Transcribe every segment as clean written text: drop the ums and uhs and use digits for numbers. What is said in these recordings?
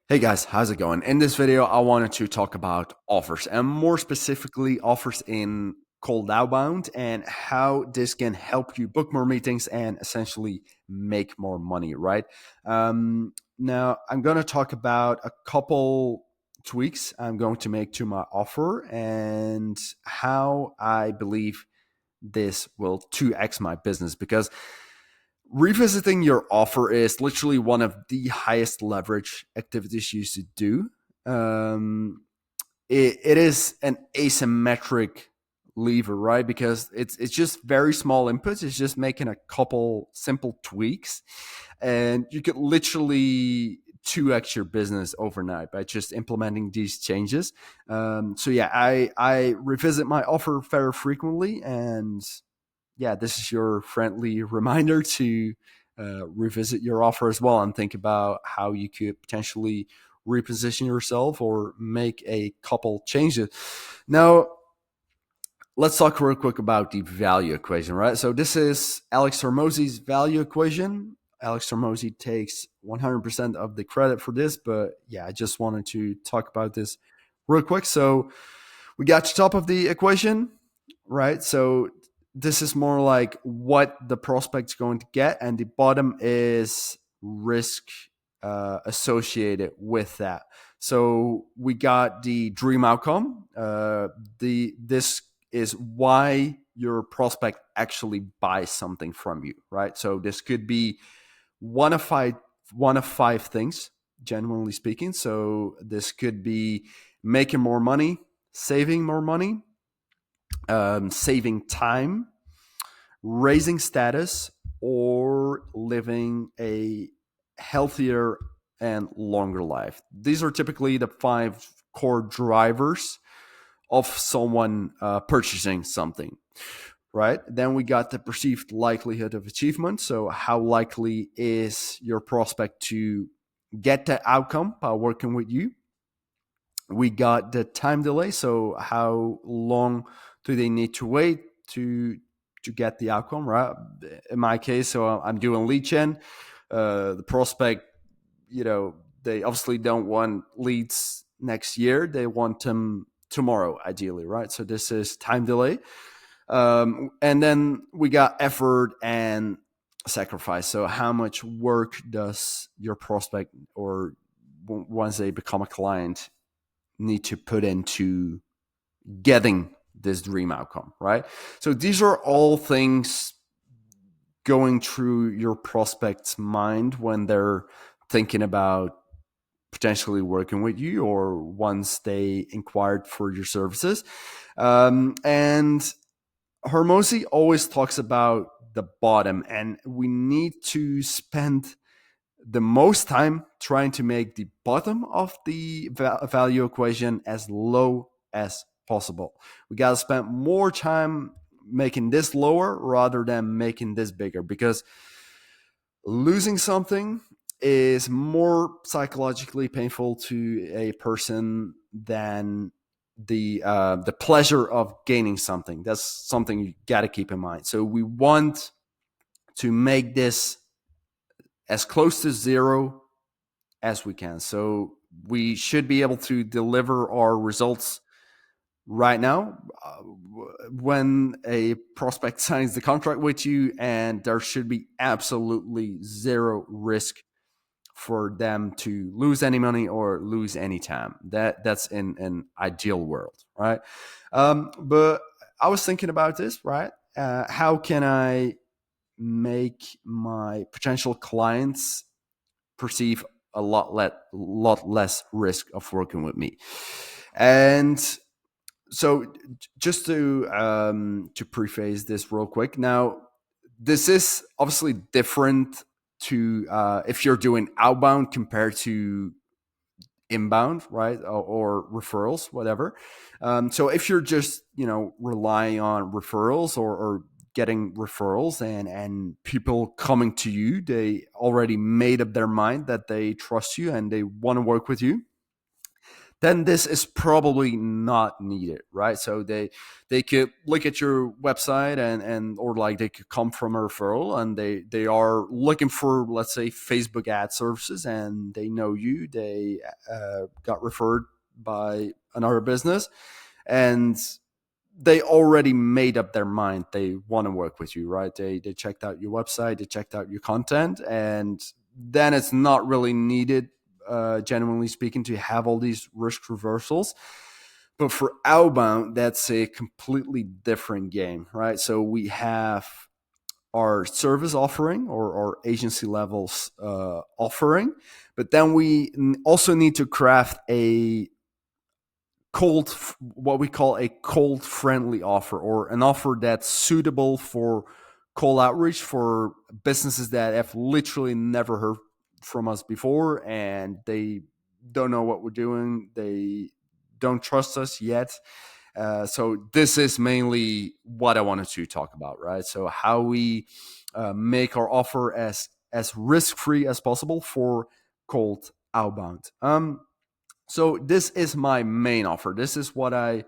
Hey guys, how's it going? In this video, I wanted to talk about offers and more specifically offers in cold outbound and how this can help you book more meetings and essentially make more money, right? Now, I'm going to talk about a couple tweaks I'm going to make to my offer and how I believe this will 2x my business because revisiting your offer is literally one of the highest leverage activities you should do. Um, it is an asymmetric lever, right? Because it's just very small inputs. It's just making a couple simple tweaks, and you could literally 2x your business overnight by just implementing these changes. So yeah, I revisit my offer very frequently, and yeah, this is your friendly reminder to revisit your offer as well and think about how you could potentially reposition yourself or make a couple changes. Now, let's talk real quick about the value equation, right? So this is Alex Hormozy's value equation. Alex Hormozy takes 100% of the credit for this, but yeah, I just wanted to talk about this real quick. So we got the top of the equation, right? So this is more like what the prospect's going to get, and the bottom is risk associated with that. So we got the dream outcome. The this is why your prospect actually buys something from you, right? So this could be one of five one of five things, genuinely speaking. So this could be making more money, saving more money, saving time, raising status, or living a healthier and longer life. These are typically the five core drivers of someone purchasing something, right? Then we got the perceived likelihood of achievement. So, how likely is your prospect to get the outcome by working with you? We got the time delay. So, how long do they need to wait to get the outcome, right? In my case, so I'm doing lead gen. The prospect, they obviously don't want leads next year. They want them tomorrow, ideally, right? So this is time delay. And then we got effort and sacrifice. So how much work does your prospect or once they become a client need to put into getting this dream outcome, right? So these are all things going through your prospect's mind when they're thinking about potentially working with you or once they inquired for your services. And Hormozy always talks about the bottom, and we need to spend the most time trying to make the bottom of the value equation as low as possible. We got to spend more time making this lower rather than making this bigger because losing something is more psychologically painful to a person than the pleasure of gaining something. That's something you got to keep in mind. So we want to make this as close to zero as we can. So we should be able to deliver our results right now when a prospect signs the contract with you, and there should be absolutely zero risk for them to lose any money or lose any time. That's in an ideal world, right? But I was thinking about this, right? How can I make my potential clients perceive a lot less risk of working with me? And so, just to preface this real quick, now this is obviously different to if you're doing outbound compared to inbound, right? Or referrals, whatever. So if you're just relying on referrals or getting referrals and people coming to you, they already made up their mind that they trust you and they want to work with you. then this is probably not needed, right? So they could look at your website and or like they could come from a referral and they are looking for, let's say, Facebook ad services, and they know you, they got referred by another business, and they already made up their mind they want to work with you, right? They checked out your website, they checked out your content, and then it's not really needed, genuinely speaking, to have all these risk reversals. But for outbound, that's a completely different game, right? So we have our service offering or our agency levels offering, but then we also need to craft a cold, what we call a cold friendly offer, or an offer that's suitable for cold outreach for businesses that have literally never heard from us before, and they don't know what we're doing, they don't trust us yet. So this is mainly what I wanted to talk about, right? So how we make our offer as risk free as possible for cold outbound. So this is my main offer. This is what I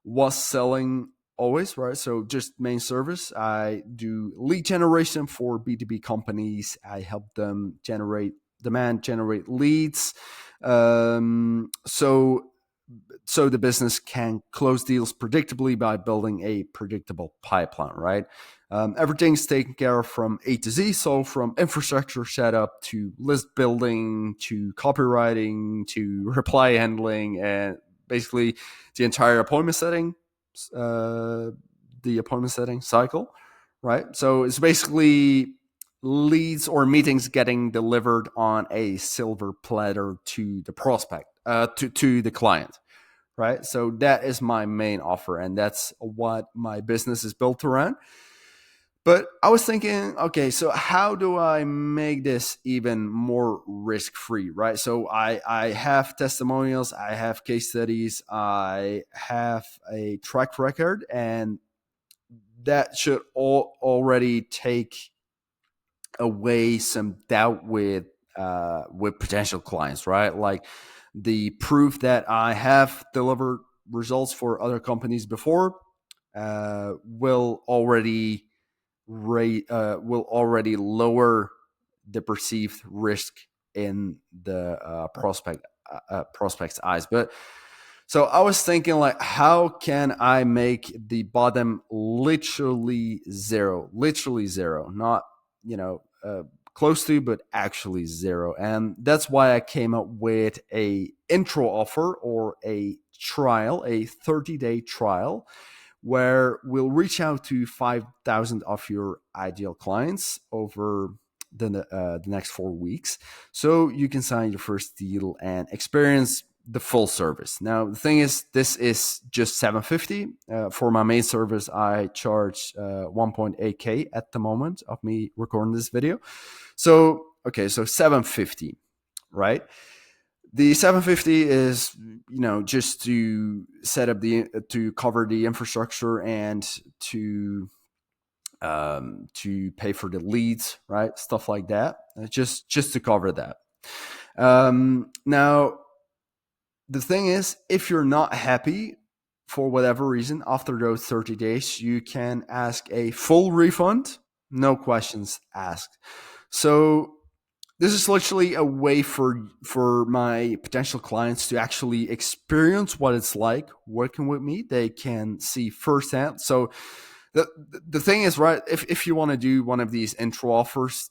was selling always, right? So just main service. I do lead generation for B2B companies. I help them generate demand, generate leads. So the business can close deals predictably by building a predictable pipeline, right? Everything's taken care of from A to Z. So from infrastructure setup to list building to copywriting to reply handling, and basically the entire uh, appointment setting cycle, right? So it's basically leads or meetings getting delivered on a silver platter to the prospect, to the client, right? So that is my main offer, and that's what my business is built around. But I was thinking, okay, so how do I make this even more risk free, right? So I have testimonials, I have case studies, I have a track record, and that should already take away some doubt with potential clients, right? Like the proof that I have delivered results for other companies before will already will already lower the perceived risk in the prospect's eyes. But so I was thinking, like, how can I make the bottom literally zero, not close to, but actually zero. And that's why I came up with a intro offer, or a trial, a 30-day trial, where we'll reach out to 5,000 of your ideal clients over the next 4 weeks, so you can sign your first deal and experience the full service. Now, the thing is, this is just 750. For my main service, I charge 1.8K at the moment of me recording this video. So, okay, so 750, right? The 750 is, just to set up to cover the infrastructure and to pay for the leads, right? Stuff like that. Just to cover that. Now, the thing is, if you're not happy for whatever reason after those 30 days, you can ask a full refund, no questions asked. So this is literally a way for my potential clients to actually experience what it's like working with me. They can see firsthand. So the thing is, right, if you want to do one of these intro offers,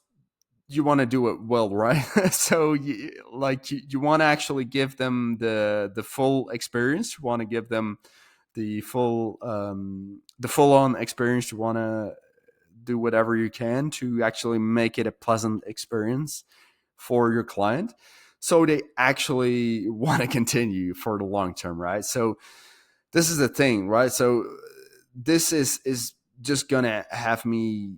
you want to do it well, right? So you want to actually give them the full experience. You want to give them the full on experience. You want to do whatever you can to actually make it a pleasant experience for your client, so they actually want to continue for the long term, right? So this is the thing, right? So this is just gonna have me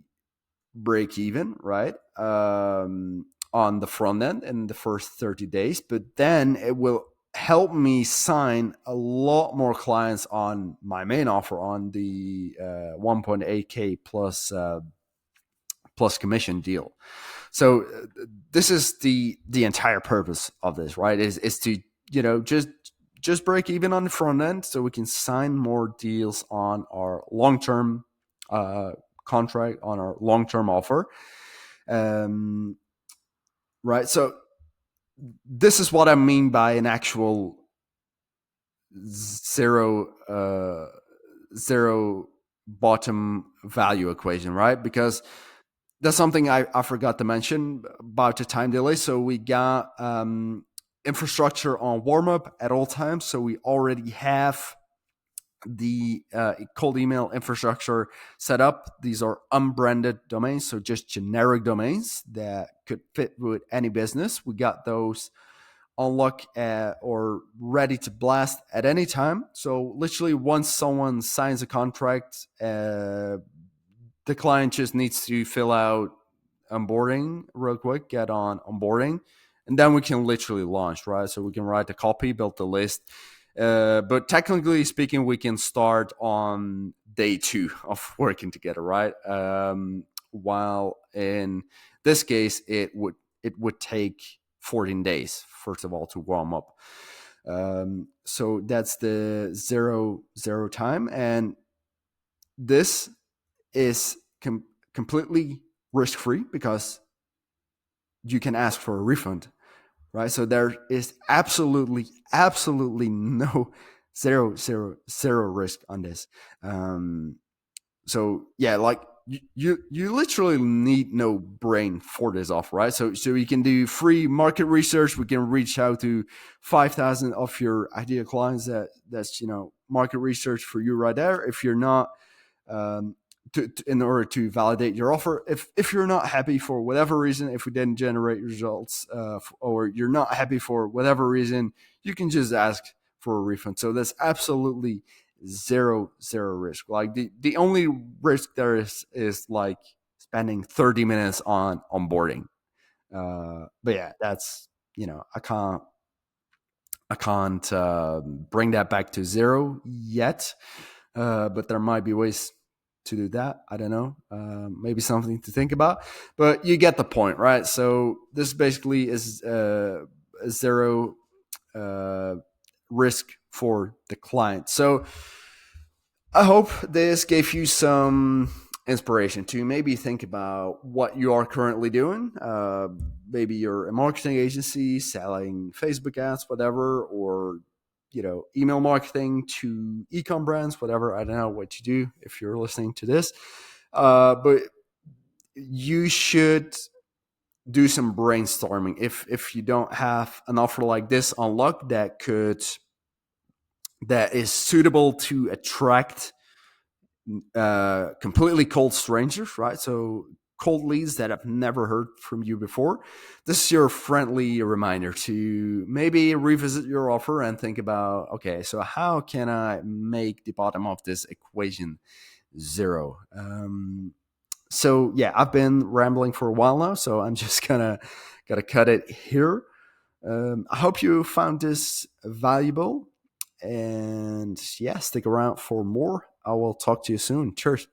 break even, right? On the front end in the first 30 days, but then it will help me sign a lot more clients on my main offer, on the 1.8K plus commission deal. So this is the entire purpose of this, right? Is to just just break even on the front end so we can sign more deals on our long term uh, contract, on our long term offer. Um, right. So this is what I mean by an actual zero zero bottom value equation, right? Because that's something I forgot to mention about the time delay. So we got infrastructure on warm up at all times. So we already have the cold email infrastructure set up. These are unbranded domains, so just generic domains that could fit with any business. We got those on lock or ready to blast at any time. So literally, once someone signs a contract, the client just needs to fill out onboarding real quick, get on onboarding, and then we can literally launch, right? So we can write the copy, build the list. But technically speaking, we can start on day two of working together, right? While in this case, it would take 14 days, first of all, to warm up. So that's the zero time, and this is completely risk free because you can ask for a refund, right? So there is absolutely no zero risk on this. So yeah, like you literally need no brain for this offer, right? So you can do free market research. We can reach out to 5,000 of your ideal clients. That's market research for you right there. If you're not um, in order to validate your offer. If you're not happy for whatever reason, if we didn't generate results, or you're not happy for whatever reason, you can just ask for a refund. So that's absolutely zero risk. Like the only risk there is like spending 30 minutes on onboarding. But yeah, that's I can't bring that back to zero yet. But there might be ways to do that. I don't know. Maybe something to think about. But you get the point, right? So this basically is a zero uh, risk for the client. So I hope this gave you some inspiration to maybe think about what you are currently doing. Maybe you're a marketing agency selling Facebook ads, whatever, or email marketing to ecom brands, whatever. I don't know what you do if you're listening to this, but you should do some brainstorming if you don't have an offer like this on lock that is suitable to attract completely cold strangers, right? So cold leads that have never heard from you before. This is your friendly reminder to maybe revisit your offer and think about, okay, so how can I make the bottom of this equation zero? So yeah, I've been rambling for a while now, so I'm just gonna cut it here. I hope you found this valuable, and yeah, stick around for more. I will talk to you soon. Cheers.